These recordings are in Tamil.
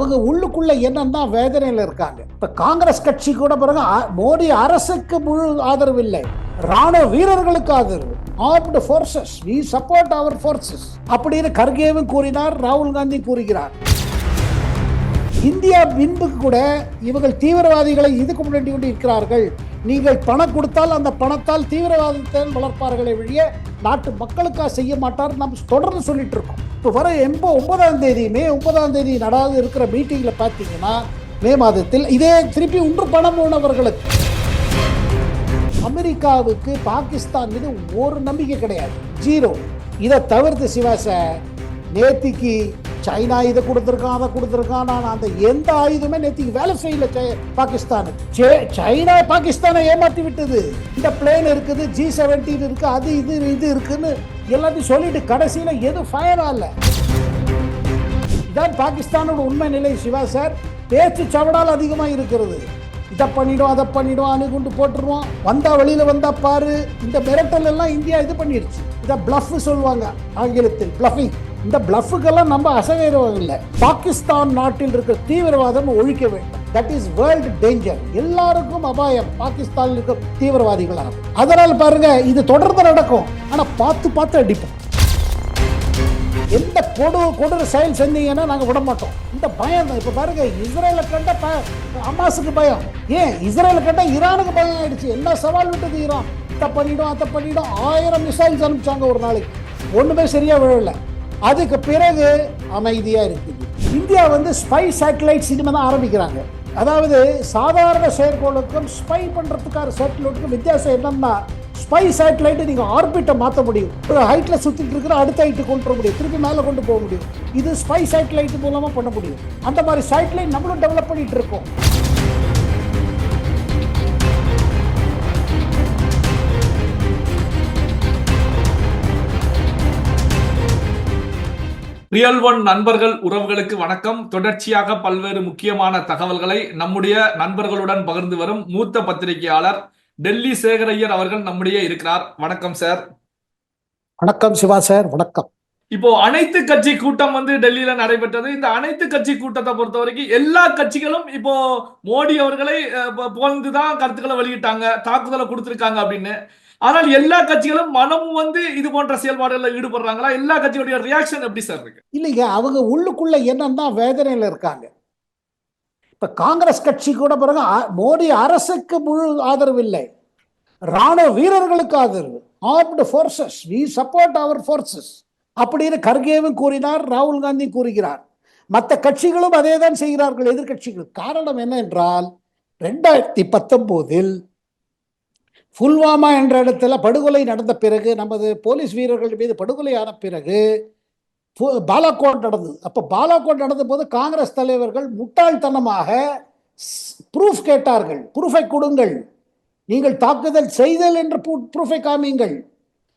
அவங்க உள்ளுக்குள்ள என்னன்னா வேதனையில் இருக்காங்க. இப்ப காங்கிரஸ் கட்சி கூட பிறகு மோடி அரசுக்கு முழு ஆதரவு இல்லை, ராணுவ வீரர்களுக்கு ஆதரவு. Armed forces, we support our forces அப்படின்னு கர்கேவும் கூறினார், ராகுல் காந்தி கூறுகிறார். இந்தியா பின்புக்கு கூட இவர்கள் தீவிரவாதிகளை இதுக்கு முன்னாடி கொண்டு இருக்கிறார்கள். நீங்கள் பணம் கொடுத்தால் அந்த பணத்தால் தீவிரவாதத்தை வளர்ப்பார்களை வழிய நாட்டு மக்களுக்காக செய்ய மாட்டார். நம்ம தொடர்ந்து சொல்லிட்டு இருக்கோம். இப்போ வர 9ஆம் தேதி மே 9ஆம் தேதி நடாது இருக்கிற மீட்டிங்கில் பார்த்தீங்கன்னா மே மாதத்தில் இதே திருப்பி ஒன்று பணம் போனவர்களுக்கு அமெரிக்காவுக்கு பாகிஸ்தான் மீது ஒரு நம்பிக்கை கிடையாது, ஜீரோ. இதை தவிர்த்து சிவாச நேத்திக்கு சைனா இதை கொடுத்துருக்கான் அதை கொடுத்துருக்கான், நான் அந்த எந்த ஆயுதமே நேத்திக்கு வேலை செய்யல பாகிஸ்தானுக்கு. சைனா பாகிஸ்தானை ஏமாற்றி விட்டது. இந்த பிளேன் இருக்குது, G-17 இருக்கு, அது இது இருக்குன்னு எல்லாத்தையும் சொல்லிட்டு கடைசியில எது ஃபயர் ஆகல. இதான் பாகிஸ்தானோட உண்மை நிலை சிவா சார். பேச்சு சவடால் அதிகமாக இருக்கிறது. இதை பண்ணிடும் அதை பண்ணிடும், அணுகுண்டு போட்டுருவோம், வந்தா வெளியில வந்தா பாரு. இந்த மிரட்டல் எல்லாம் இந்தியா இது பண்ணிடுச்சு. இதை பிளஃப் சொல்லுவாங்க ஆங்கிலத்தில், பிளஃபிங். இந்த பிளஃபுக்கெல்லாம் நம்ம அசைவம் இல்லை. பாகிஸ்தான் நாட்டில் இருக்கிற தீவிரவாதம் ஒழிக்க வேண்டும். That is world danger. எல்லாருக்கும் அபாயம் பாகிஸ்தானில் இருக்கிற தீவிரவாதிகளாக. அதனால பாருங்க, இது தொடர்ந்து நடக்கும். ஆனா பார்த்து பார்த்து அடிப்போம். எந்த கொடூர செயல் செஞ்சீங்கன்னா நாங்க விட மாட்டோம். இந்த பயம் இப்ப பாருங்க, இஸ்ரேலை கண்ட ஹமாஸுக்கு பயம், ஏன் இஸ்ரேலை கண்ட ஈரானுக்கு பயம் ஆயிடுச்சு. என்ன சவால் விட்டது ஈரான், இதை பண்ணிடும் அதை பண்ணிடும், 1000 மிசைல்ஸ் அனுப்பிச்சாங்க ஒரு நாளைக்கு, ஒண்ணுமே சரியா விழல. அதுக்கு பிறகு அமைதியா இருக்குது. இந்தியா ஸ்பை சேட்டலைட் சினிமா தான் ஆரம்பிக்கிறாங்க. அதாவது சாதாரண செயற்கைகளுக்கும் ஸ்பை பண்றதுக்கான சேட்டலைட்டுக்கும் வித்தியாசம் என்னன்னா, ஸ்பை சேட்டலைட் நீங்க ஆர்பிட்டை மாற்ற முடியும், ஒரு ஹைட்ல சுத்திட்டு இருக்கிற அடுத்த ஹைட்டு கொண்டு வர முடியும், திருப்பி மேல கொண்டு போக முடியும். இது ஸ்பை சேட்டலைட் மூலமா பண்ண முடியும். அந்த மாதிரி சேட்டலைட் நம்மளும் டெவலப் பண்ணிட்டு இருக்கோம். ரியல் ஒன் நண்பர்கள் உறவுகளுக்கு வணக்கம். தொடர்ச்சியாக பல்வேறு முக்கியமான தகவல்களை நம்முடைய நண்பர்களுடன் பகிர்ந்து வரும் மூத்த பத்திரிகையாளர் டெல்லி சேகரையர் அவர்கள் நம்முடைய இருக்கிறார். வணக்கம் சார். வணக்கம் சிவா சார். வணக்கம். இப்போ அனைத்து கட்சி கூட்டம் டெல்லியில நடைபெற்றது. இந்த அனைத்து கட்சி கூட்டத்தை பொறுத்த வரைக்கும் எல்லா கட்சிகளும் இப்போ மோடி அவர்களை புகழ்ந்துதான் கருத்துக்களை வெளியிட்டாங்க, தாக்குதலை கொடுத்திருக்காங்க அப்படின்னு. ஆனால் எல்லா கட்சிகளும் மனமும் இது போன்ற செயல்பாடுகளில் ஈடுபடுறாங்களா? எல்லா கட்சியோட ரியாக்ஷன் எப்படி சார் இருக்கு? இல்லைங்க, அவங்க உள்ளுக்குள்ள என்னன்னா வேதனையில இருக்காங்க. இப்ப காங்கிரஸ் கட்சி கூட பிறகு மோடி அரசுக்கு முழு ஆதரவு இல்லை, ராணுவ வீரர்களுக்கு ஆதரவு. Armed forces, we support our forces அப்படின்னு கர்கேவும் கூறினார், ராகுல் காந்தி கூறுகிறார். மற்ற கட்சிகளும் அதே தான் செய்கிறார்கள், எதிர்கட்சிகள். காரணம் என்ன என்றால், 2019 புல்வாமா என்ற இடத்துல படுகொலை நடந்த பிறகு, நமது போலீஸ் வீரர்கள் மீது படுகொலையான பிறகு பாலாகோட் நடந்தது. அப்ப பாலாகோட் நடந்த போது காங்கிரஸ் தலைவர்கள் முட்டாள்தனமாக ப்ரூஃப் கேட்டார்கள். ப்ரூஃபை கொடுங்கள், நீங்கள் தாக்குதல் செய்தல் என்று ப்ரூஃபை காமிங்கள்.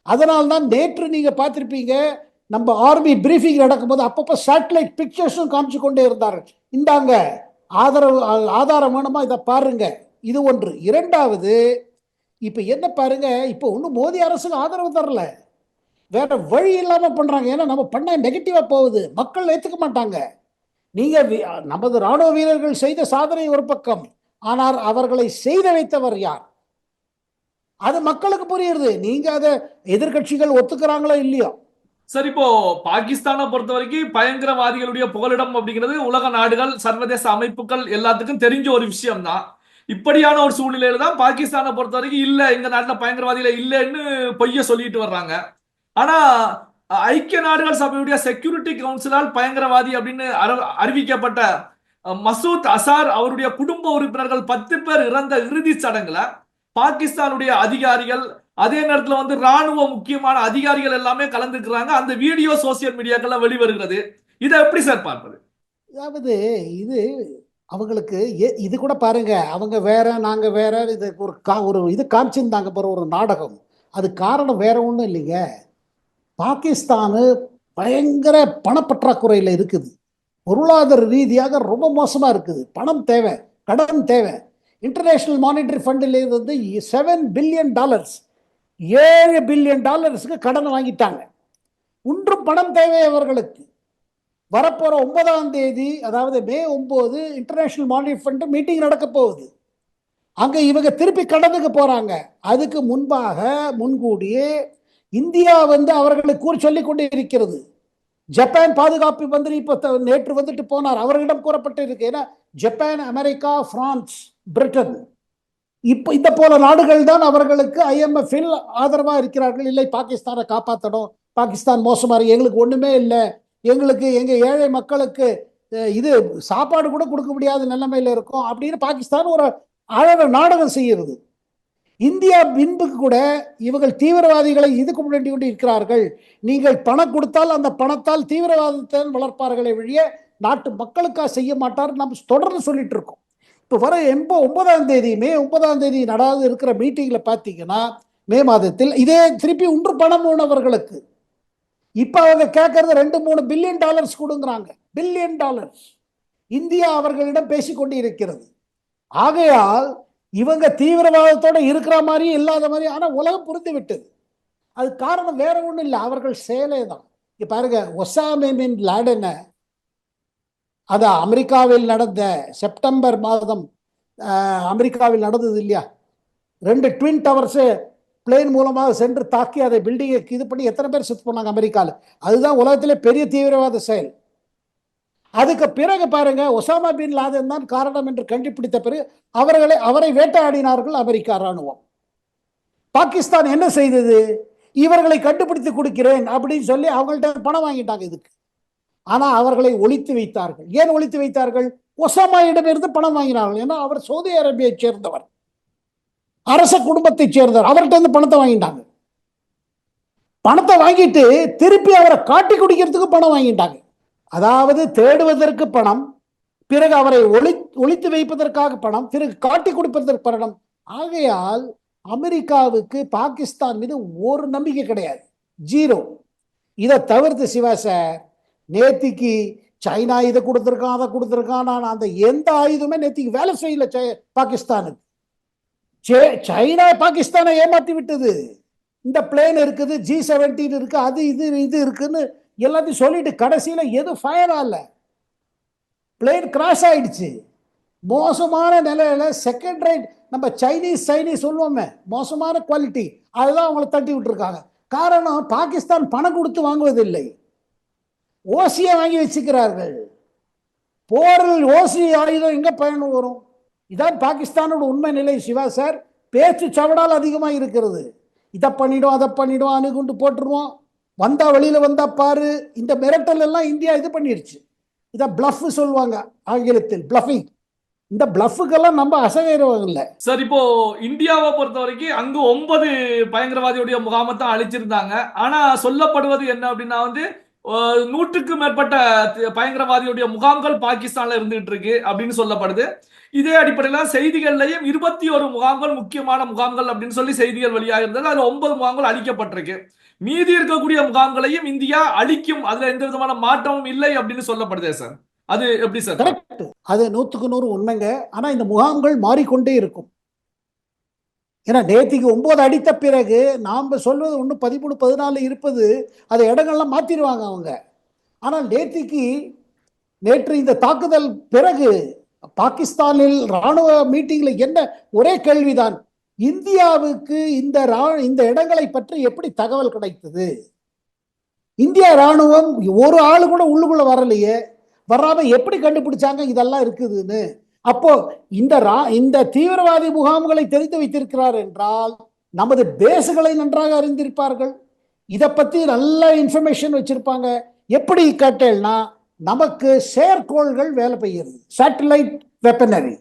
அதனால்தான் நேற்று நீங்க பார்த்திருப்பீங்க, நம்ம ஆர்மி பிரீஃபிங் நடக்கும்போது அப்பப்போ சேட்டலைட் பிக்சர்ஸும் காமிச்சு கொண்டே இருந்தார்கள். இந்தாங்க ஆதாரம் வேணுமா, இதை பாருங்க. இது ஒன்று. இரண்டாவது, இப்ப என்ன பாருங்க, இப்ப ஒன்னும் மோடி அரசுக்கு ஆதரவு தரல, வேற வழி இல்லாம பண்றாங்க. ஏன்னா நம்ம பண்ண நெகட்டிவா போகுது, மக்கள் ஏத்துக்க மாட்டாங்க. நீங்க நமது ராணுவ வீரர்கள் செய்த சாதனை ஒரு பக்கம், ஆனால் அவர்களை செய்த வைத்தவர் யார், அது மக்களுக்கு புரியுது. நீங்க அதை எதிர்கட்சிகள் ஒத்துக்கிறாங்களோ இல்லையோ. சரி, இப்போ பாகிஸ்தானை பொறுத்த வரைக்கும் பயங்கரவாதிகளுடைய புகலிடம் அப்படிங்கிறது உலக நாடுகள், சர்வதேச அமைப்புகள் எல்லாத்துக்கும் தெரிஞ்ச ஒரு விஷயம் தான். இப்படியான ஒரு சூழ்நிலையில தான் பாகிஸ்தானை பொறுத்த வரைக்கும் இல்ல, எங்க நாட்டுல பயங்கரவாதிகளை இல்லைன்னு பொய்ய சொல்லிட்டு வர்றாங்க. ஆனா ஐக்கிய நாடுகள் சபையுடைய செக்யூரிட்டி கவுன்சிலால் பயங்கரவாதி அப்படின்னு அறிவிக்கப்பட்ட மசூத் அசார் அவருடைய குடும்ப உறுப்பினர்கள் 10 பேர் இறந்த இறுதி சடங்குல பாகிஸ்தானுடைய அதிகாரிகள், அதே நேரத்துல ராணுவ முக்கியமான அதிகாரிகள் எல்லாமே கலந்துக்கிறாங்க. அந்த வீடியோ சோசியல் மீடியாக்கள்ல வெளிவருகிறது. இதை எப்படி சார் பார்ப்பது? அதாவது இது அவங்களுக்கு இது கூட பாருங்க, அவங்க வேற நாங்க வேற, இது ஒரு இது காமிச்சிருந்தாங்க போற ஒரு நாடகம். அது காரணம் வேற ஒன்றும் இல்லைங்க. பாகிஸ்தானு பயங்கர பணப்பற்றாக்குறையில் இருக்குது, பொருளாதார ரீதியாக ரொம்ப மோசமா இருக்குது. பணம் தேவை, கடன் தேவை. இன்டர்நேஷனல் மானிட்டரி ஃபண்டில் $7 பில்லியன், $7 பில்லியன் கடன் வாங்கிட்டாங்க. ஒன்றும் பணம் தேவை அவர்களுக்கு. வரப்போற 9ஆம் தேதி, அதாவது மே 9 இன்டர்நேஷனல் மானிட்டரி ஃபண்ட் மீட்டிங் நடக்க போகுது. அங்க இவங்க திருப்பி கடனுக்கு போறாங்க. அதுக்கு முன்பாக முன்கூடியே இந்தியா வந்து அவர்களுக்கு கூறி சொல்லிக் கொண்டே இருக்கிறது. ஜப்பான் பாதுகாப்பு மந்திரி இப்ப நேற்று வந்துட்டு போனார். அவர்களிடம் கூறப்பட்டு இருக்கு. ஏன்னா ஜப்பான், அமெரிக்கா, பிரான்ஸ், பிரிட்டன் இப்ப இந்த போல நாடுகள் தான் அவர்களுக்கு IMF ஆதரவா இருக்கிறார்கள். இல்லை, பாகிஸ்தானை காப்பாற்றணும், பாகிஸ்தான் மோசமா இருக்கு, எங்களுக்கு ஒண்ணுமே இல்லை, எங்களுக்கு எங்க ஏழை மக்களுக்கு இது சாப்பாடு கூட கொடுக்க முடியாத நிலைமையில இருக்கும் அப்படின்னு பாகிஸ்தான் ஒரு அழகு நாடகம் செய்கிறது. இந்தியா பின்புக்கு கூட இவர்கள் தீவிரவாதிகளை இதுக்கு முன்னாடி கொண்டு இருக்கிறார்கள். நீங்கள் பணம் கொடுத்தால் அந்த பணத்தால் தீவிரவாதத்தை வளர்ப்பார்களை வழிய நாட்டு மக்களுக்காக செய்ய மாட்டார். நம்ம தொடர்ந்து சொல்லிட்டு இருக்கோம். இப்போ வர 9ஆம் தேதி, மே 9ஆம் தேதி நடாது இருக்கிற மீட்டிங்ல பார்த்தீங்கன்னா, மே மாதத்தில் இதே திருப்பி ஒன்று பணம் உணவர்களுக்கு இப்ப அவங்க கேட்கறது $2-3 பில்லியன் கொடுங்கிறாங்க. $1 பில்லியன் இந்தியா அவர்களிடம் பேசிக்கொண்டு இருக்கிறது. ஆகையால் இவங்க தீவிரவாதத்தோட இருக்கிற மாதிரி இல்லாத மாதிரி, ஆனா உலகம் புரிந்து விட்டது. அது காரணம் வேற ஒண்ணும் இல்லை, அவர்கள் செயலே தான். பாருங்க, ஒசாமா பின் லாடனை அது அமெரிக்காவில் நடந்த செப்டம்பர் மாதம் அமெரிக்காவில் நடந்தது இல்லையா, 2 ட்வின் டவர்ஸ் பிளேன் மூலமாக சென்று தாக்கி அதை பில்டிங்கை இது பண்ணி எத்தனை பேர் செத்து போனாங்க அமெரிக்காவில். அதுதான் உலகத்திலே பெரிய தீவிரவாத செயல். அதுக்கு பிறகு பாருங்க, ஒசாமா பின் லாதன் தான் காரணம் என்று கண்டுபிடித்த பிறகு அவரை வேட்டையாடினார்கள் அமெரிக்கா ராணுவம். பாகிஸ்தான் என்ன செய்தது? இவர்களை கண்டுபிடித்து கொடுக்கிறேன் அப்படின்னு சொல்லி அவங்கள்ட்ட பணம் வாங்கிட்டாங்க இதுக்கு. ஆனா அவர்களை ஒழித்து வைத்தார்கள். ஏன் ஒழித்து வைத்தார்கள்? ஒசாமாயிடமிருந்து பணம் வாங்கினார்கள். ஏன்னா அவர் சவுதி அரேபியை சேர்ந்தவர், அரச குடும்பத்தை சேர்ந்தவர். அவர்கிட்ட இருந்து பணத்தை வாங்கிட்டாங்க. பணத்தை வாங்கிட்டு திருப்பி அவரை காட்டி குடிக்கிறதுக்கு பணம் வாங்கிட்டாங்க. அதாவது தேடுவதற்கு பணம், பிறகு அவரை ஒழித்து வைப்பதற்காக பணம், பிறகு காட்டி கொடுப்பதற்கு பணம். ஆகையால் அமெரிக்காவுக்கு பாகிஸ்தான் மீது ஒரு நம்பிக்கை கிடையாது, ஜீரோ. இதை தவிர்த்து சிவா சார், நேத்திக்கு சைனா இதை கொடுத்துருக்கான், அதை கொடுத்துருக்கான், அந்த எந்த ஆயுதமே நேத்திக்கு வேலை செய்யல பாகிஸ்தானுக்கு. சைனா பாகிஸ்தானை ஏமாத்தி விட்டது. இந்த பிளேன் இருக்குது, G-17 இருக்கு, அது இது இருக்குன்னு எல்லாத்தையும் சொல்லிட்டு கடைசியில எது ஃபயர் ஆகல, பிளேன் கிராஷ் ஆயிடுச்சு. மோசமான நிலையில செகண்ட் ரைட், நம்ம சைனீஸ் சொல்லுவோமே, மோசமான குவாலிட்டி, அதுதான் அவங்களை தட்டி விட்டுருக்காங்க. காரணம், பாகிஸ்தான் பணம் கொடுத்து வாங்குவதில்லை, ஓசியை வாங்கி வச்சுக்கிறார்கள். போரில் ஓசி ஆயுதம் எங்க பயணம் வரும்? இதான் பாகிஸ்தானோட உண்மை நிலை சிவா சார். பேச்சு சவடால் அதிகமாக இருக்கிறது. இதை பண்ணிடும், அதை பண்ணிடும், அணுகுண்டு போட்டுருவோம், வந்தா வெளியில வந்தா பாரு. இந்த மிரட்டல் எல்லாம் இந்தியா இது பண்ணிடுச்சு. இதை பிளஃப் சொல்லுவாங்க ஆங்கிலத்தில், பிளஃபிங். இந்த பிளஃபுக்கெல்லாம் நம்ம அசைவம் இல்லை சார். இப்போ இந்தியாவை பொறுத்த வரைக்கும் அங்க 9 பயங்கரவாதியுடைய முகாமை தான் அழிச்சிருந்தாங்க. ஆனா சொல்லப்படுவது என்ன அப்படின்னா வந்து 100க்கு மேற்பட்ட பயங்கரவாதியுடைய முகாம்கள் பாகிஸ்தான்ல இருந்துட்டு இருக்கு அப்படின்னு சொல்லப்படுது. இதே அடிப்படையில் செய்திகள்லையும் 21 முகாம்கள் முக்கியமான முகாம்கள் அப்படின்னு சொல்லி செய்திகள் வெளியாக இருந்தது. அதுல 9 முகாம்கள் அழிக்கப்பட்டிருக்கு. மீதி இருக்கக்கூடிய முகாம்களையும் இந்தியா அழிக்கும், அதுல எந்த விதமான மாற்றமும் இல்லை அப்படின்னு சொல்லப்படுதே சார். அது எப்படி சார்? கரெக்ட், அது 100க்கு 100 உண்மைங்க. ஆனா இந்த முகாம்கள் மாறிக்கொண்டே இருக்கும். ஏன்னா நேத்திக்கு 9 அடித்த பிறகு நாம சொல்வது ஒன்று 13, 14 இருப்பது, அதை இடங்கள்லாம் மாத்திடுவாங்க அவங்க. ஆனால் நேற்று இந்த தாக்குதல் பிறகு பாகிஸ்தானில் ராணுவ மீட்டிங்ல என்ன ஒரே கேள்விதான், இந்தியாவுக்கு இந்த இடங்களை பற்றி எப்படி தகவல் கிடைத்தது? இந்திய ராணுவம் ஒரு ஆளு கூட உள்ளுக்குள்ள வரலையே, வராம எப்படி கண்டுபிடிச்சாங்க இதெல்லாம் இருக்குதுன்னு? அப்போ இந்த தீவிரவாதி முகாம்களை தெரிந்து வைத்திருக்கிறார் என்றால் நமது பேசுகளை நன்றாக அறிந்திருப்பார்கள், இதை பத்தி நல்ல இன்ஃபர்மேஷன் வச்சிருப்பாங்க. எப்படி கேட்டேன்னா, நமக்கு செயற்கோள்கள் வேலை பெய்கிறது, சேட்டலைட் வெப்பனரி.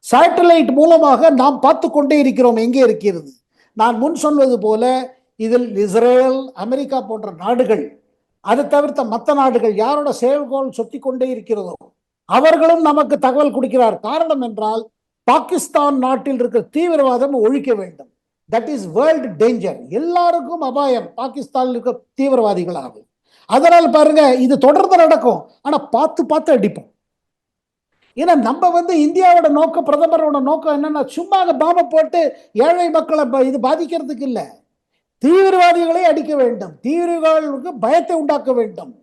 சேட்டலைட் மூலமாக நாம் பார்த்து கொண்டே இருக்கிறோம் எங்கே இருக்கிறது. நான் முன் சொன்னது போல இதில் இஸ்ரேல், அமெரிக்கா போன்ற நாடுகள், அதை தவிர்த்த மற்ற நாடுகள் யாரோட செயல்கோள் சொத்தி கொண்டே இருக்கிறதோ அவர்களும் நமக்கு தகவல் கொடுக்கிறார். காரணம் என்றால் பாகிஸ்தான் நாட்டில் இருக்கிற தீவிரவாதம் ஒழிக்க வேண்டும். That is world danger. எல்லாருக்கும் அபாயம் பாகிஸ்தானில் இருக்க தீவிரவாதிகளாகும். அதனால் பாருங்க, இது தொடர்ந்து நடக்கும். ஆனா பார்த்து பார்த்து அடிப்போம். ஏன்னா நம்ம இந்தியாவோட நோக்கம், பிரதமரோட நோக்கம் என்னன்னா, சும்மா பாம்பை போட்டு ஏழை மக்களை இது பாதிக்கிறதுக்கு இல்லை, தீவிரவாதிகளை அடிக்க வேண்டும், தீவிரவாதிகளுக்கு பயத்தை உண்டாக்க வேண்டும்.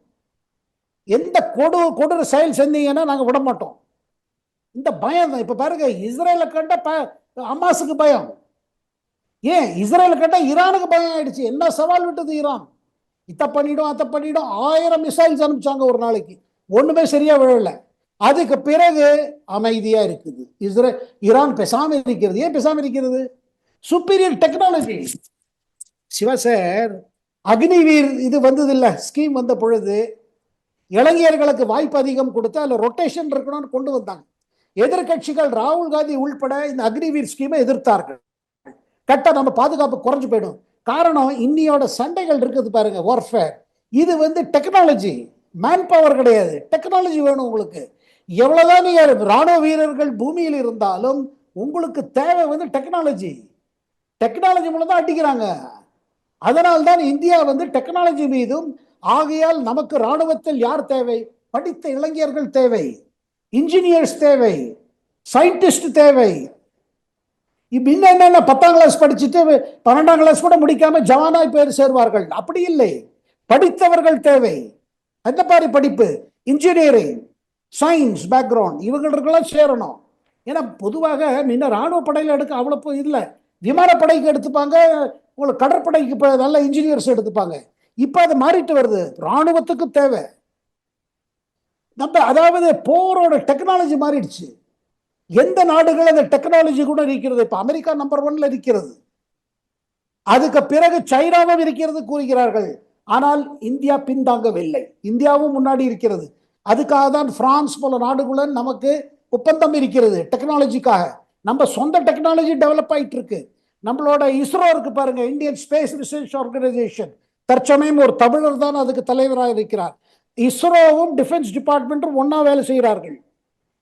எந்த கொடூர செயல் செஞ்சீங்கன்னா நாங்க விட மாட்டோம். இந்த பயம் தான். இப்ப பாருங்க, இஸ்ரேலை கண்ட ஹமாஸுக்கு பயம். ஏன் இஸ்ரேலை கண்ட ஈரானுக்கு பயம் ஆயிடுச்சு. என்ன சவால் விட்டது ஈரான்? இத பண்ணிடும் அத பண்ணிடும் 1000 மிசைல்ஸ் அனுப்பிச்சாங்க ஒரு நாளைக்கு. ஒண்ணுமே சரியா விழல. அதுக்கு பிறகு அமைதியா இருக்குது. ஈரான் பேசாம இருக்கிறது. ஏன் பேசாம இருக்கிறது? Superior technology. Siva sir, Agniveer இது வந்தது இல்ல, ஸ்கீம் வந்த பொழுது இளைஞர்களுக்கு வாய்ப்பு அதிகம் கொடுத்து அதுல ரொட்டேஷன் இருக்கணும்னு கொண்டு வந்தாங்க. எதிர்கட்சிகள் ராகுல் காந்தி உள்பட இந்த அக்னிவீர் ஸ்கீமை எதிர்த்தார்கள். கட்ட நம்ம பாதுகாப்பு குறைஞ்சு போயிடும். காரணம், இன்னியோட சண்டைகள் இருக்குது பாருங்க, வார்ஃபேர். இது டெக்னாலஜி, மேன் பவர் கிடையாது, டெக்னாலஜி வேணும் உங்களுக்கு. எவ்வளவுதான் நீங்க ராணுவ வீரர்கள் பூமியில் இருந்தாலும் உங்களுக்கு தேவை டெக்னாலஜி. டெக்னாலஜி மூலம் தான் அடிக்கிறாங்க. அதனால்தான் இந்தியா டெக்னாலஜி மீதும். ஆகையால் நமக்கு ராணுவத்தில் யார் தேவை? படித்த இளைஞர்கள் தேவை, இன்ஜினியர்ஸ் தேவை, சயின்டிஸ்ட் தேவை. இப்ப என்ன 10ஆம் கிளாஸ் படிச்சுட்டு 12ஆம் கிளாஸ் கூட முடிக்காம ஜவானாய் பேர் சேர்வார்கள். அப்படி இல்லை, படித்தவர்கள் தேவை. அந்த மாதிரி படிப்பு, இன்ஜினியரிங், சயின்ஸ் பேக்ரவுண்ட் இவங்களுக்கெல்லாம் சேரணும். ஏன்னா பொதுவாக முன்ன ராணுவ படையில் எடுக்க அவ்வளோ இல்லை, விமானப்படைக்கு எடுத்துப்பாங்க, உங்களுக்கு கடற்படைக்கு இப்போ நல்ல இன்ஜினியர்ஸ் எடுத்துப்பாங்க. இப்போ அது மாறிட்டு வருது, ராணுவத்துக்கு தேவை. நம்ம அதாவது போரோட டெக்னாலஜி மாறிடுச்சு. எந்த நாடுகள் அந்த டெக்னாலஜி கூட இருக்கிறது? இப்ப அமெரிக்கா நம்பர் 1ல இருக்கிறது, அதுக்கு பிறகு சைனாவும் இருக்கிறது கூறுகிறார்கள். ஆனால் இந்தியா பின்தாங்கவில்லை, இந்தியாவும் முன்னாடி இருக்கிறது. அதுக்காக தான் பிரான்ஸ் போல நாடுகளுடன் நமக்கு ஒப்பந்தம் இருக்கிறது டெக்னாலஜிக்காக. நம்ம சொந்த டெக்னாலஜி டெவலப் ஆயிட்டு இருக்கு. நம்மளோட இஸ்ரோ இருக்கு பாருங்க, இந்தியன் ஸ்பேஸ் ரிசர்ச் ஆர்கனைசேஷன். தற்சமயம் ஒரு தமிழர் தான் அதுக்கு தலைவராக இருக்கிறார். இஸ்ரோவும் டிஃபென்ஸ் டிபார்ட்மெண்ட்டும் ஒன்னா வேலை செய்கிறார்கள்.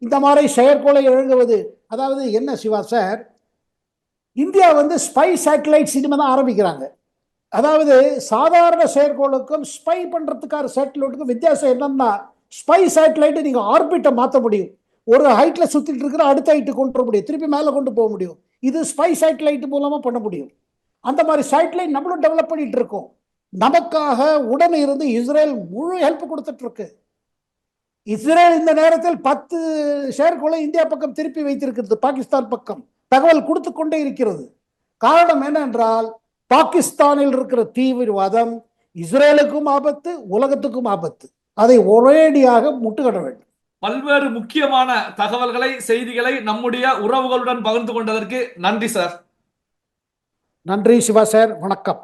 இந்த மாதிரி செயற்கோளை இழங்குவது, அதாவது என்ன Siva sir, India spy satellite இனிமே தான் ஆரம்பிக்கிறாங்க. அதாவது சாதாரண செயற்கோளுக்கும் ஸ்பை பண்றதுக்கான சேட்டலைட்டுக்கும் வித்தியாசம் என்னன்னா, ஸ்பை சேட்டலைட் நீங்க ஆர்பிட்டை மாற்ற முடியும், ஒரு ஹைட்ல சுத்திட்டு இருக்கிற அடுத்த ஹைட்டு கொண்டு வர முடியும், திருப்பி மேல கொண்டு போக முடியும். இது ஸ்பை சேட்டலைட் மூலமா பண்ண முடியும். அந்த மாதிரி சேட்டலைட் நம்மளும் டெவலப் பண்ணிட்டு இருக்கோம். நமக்காக உடனே இருந்து இஸ்ரேல் முழு ஹெல்ப் கொடுத்துட்டு இருக்கு. இஸ்ரேல் இந்த நேரத்தில் 10 செயற்கோளை இந்தியா பக்கம் திருப்பி வைத்திருக்கிறது, பாகிஸ்தான் பக்கம் தகவல் கொடுத்து கொண்டே இருக்கிறது. காரணம் என்னென்றால், பாகிஸ்தானில் இருக்கிற தீவிரவாதம் இஸ்ரேலுக்கும் ஆபத்து, உலகத்துக்கும் ஆபத்து. அதை ஒரேடியாக முட்டுக்கட்ட வேண்டும். பல்வேறு முக்கியமான தகவல்களை, செய்திகளை நம்முடைய உறவுகளுடன் பகிர்ந்து கொண்டதற்கு நன்றி சார். நன்றி சிவா சார், வணக்கம்.